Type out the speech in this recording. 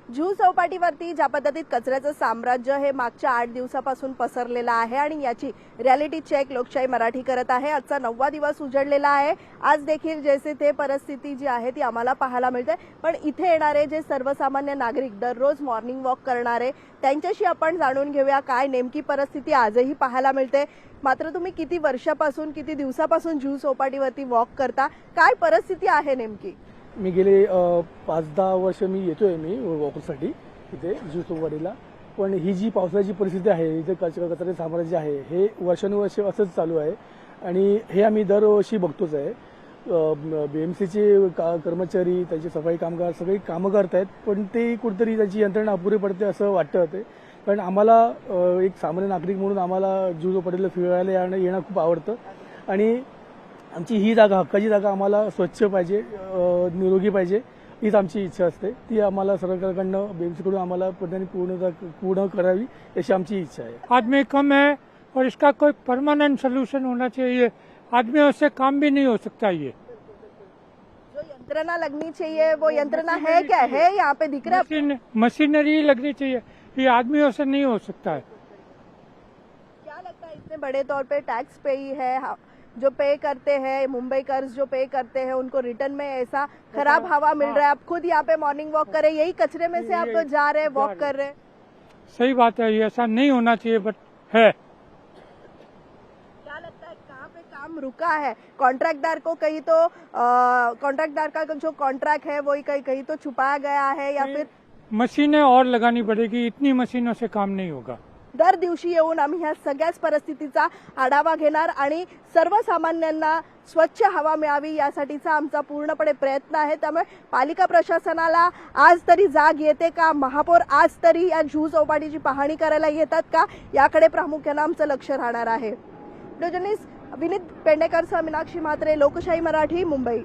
जुहू चौपाटीवरती ज्या पद्धतीत कचऱ्याचं साम्राज्य हे मागच्या 8 दिवसापासून पसरलेलं आहे आणि याची रियालिटी चेक लोकशाही मराठी करत आहे। आजचा 9वा दिवस उजळलेला आहे। आज देखील जैसे ते परिस्थिती जी आहे ती आम्हाला पाहायला मिळते। पण इथे येणारे जे सर्वसामान्य नागरिक दररोज मॉर्निंग वॉक करणारे त्यांच्याशी आपण जाणून घेऊया काय नेमकी परिस्थिती आजही पाहायला मिळते। मात्र तुम्ही किती वर्षापासून किती दिवसापासून जुहू चौपाटीवरती वॉक करता, काय परिस्थिती आहे नेमकी? मी गेले 5-10 वर्ष मी येतोय वॉकसाठी इथे जुहू चौपाटीला। पण ही जी पावसाची परिस्थिती आहे, इथे कचऱ्याचे साम्राज्य आहे हे वर्षानुवर्ष असंच चालू आहे आणि हे आम्ही दरवर्षी बघतोच आहे। बीएमसीचे कर्मचारी, त्यांचे सफाई कामगार सगळे कामं करतायत, पण ते कुठेतरी त्यांची यंत्रणा अपुरी पडते असं वाटतं ते। कारण आम्हाला एक सामान्य नागरिक म्हणून आम्हाला जुहू चौपाटीला फिरायला येणं खूप आवडतं आणि आमची ही जागा, हक्काची जागा आम्हाला स्वच्छ पाहिजे, निरोगी पाहिजे, हीच आमची इच्छा असते। ती आम्हाला सरकारकडनं बीएमसीकडून आम्हाला पूर्ण करावी अशी आमची इच्छा आहे। आदमी कम है और इसका कोई परमानेंट सोल्यूशन होना चाहिए। आदमियों से काम भी नहीं हो सकता। ये जो यंत्रणा लगनी चाहिए वो यंत्रणा है क्या है? यहाँ पे दिख रहा है मशीनरी लगनी चाहिए, ये आदमियों से नहीं हो सकता है। क्या लगता है इतने बड़े तौर पे टैक्स पे ही है, जो पे करते हैं मुंबईकर्स जो पे करते हैं उनको रिटर्न में ऐसा खराब हवा मिल रहा है। आप खुद यहाँ पे मॉर्निंग वॉक कर रहे हैं, यही कचरे में से आप जा रहे हैं, वॉक कर रहे हैं। सही बात है, ये ऐसा नहीं होना चाहिए बट है। क्या लगता है कहाँ पे काम रुका है? कॉन्ट्रैक्टदार को कहीं तो कॉन्ट्रैक्टदार का जो कॉन्ट्रैक्ट है वही कहीं तो छुपाया गया है या फिर मशीनें और लगानी पड़ेगी, इतनी मशीनों से काम नहीं होगा। दर दिवशी येऊन आम्ही ह्या सगळ्याच परिस्थितीचा आढावा घेणार आणि सर्वसामान्यांना स्वच्छ हवा मिळावी यासाठीचा आमचा पूर्णपणे प्रयत्न आहे। त्यामुळे पालिका प्रशासनाला आज तरी जाग येते का? महापौर आज तरी या जुहू चौपाटीची पाहणी करायला येतात का? याकडे प्रामुख्याने आमचं लक्ष राहणार आहे। जर्नलिस्ट विनीत पेंडेकरसह मीनाक्षी म्हात्रे, लोकशाही मराठी, मुंबई।